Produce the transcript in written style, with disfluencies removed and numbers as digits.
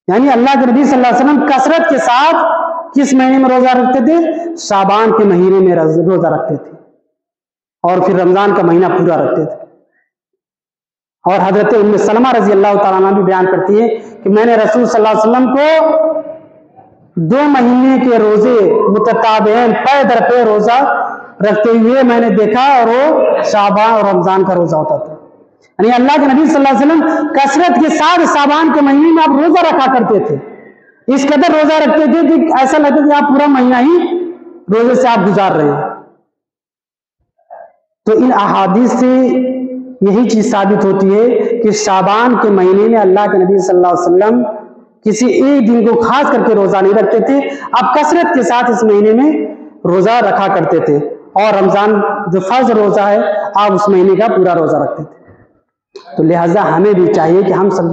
یعنی اللہ کے نبی صلی اللہ علیہ وسلم کثرت کے ساتھ کس مہینے میں روزہ رکھتے تھے؟ شعبان کے مہینے میں روزہ رکھتے تھے، اور پھر رمضان کا مہینہ پورا رکھتے تھے۔ اور حضرت ام سلمہ رضی اللہ تعالیٰ عنہ بھی بیان کرتی ہے کہ میں نے رسول صلی اللہ علیہ وسلم کو 2 مہینے کے روزے متتابعین پے در پے روزہ رکھتے ہوئے میں نے دیکھا، اور وہ شعبان اور رمضان کا روزہ ہوتا تھا۔ یعنی اللہ کے نبی صلی اللہ علیہ وسلم کثرت کے ساتھ شعبان کے مہینے میں آپ روزہ رکھا کرتے تھے، اس قدر روزہ رکھتے تھے کہ ایسا لگتا کہ آپ پورا مہینہ ہی روزے سے آپ گزار رہے ہیں۔ تو ان احادیث سے یہی چیز ثابت ہوتی ہے کہ شعبان کے مہینے میں اللہ کے نبی صلی اللہ علیہ وسلم کسی ایک دن کو خاص کر کے روزہ نہیں رکھتے تھے، آپ کثرت کے ساتھ اس مہینے میں روزہ رکھا کرتے تھے، اور رمضان جو فرض روزہ ہے آپ اس مہینے کا پورا روزہ رکھتے تھے۔ تو لہٰذا ہمیں بھی چاہیے کہ ہم سب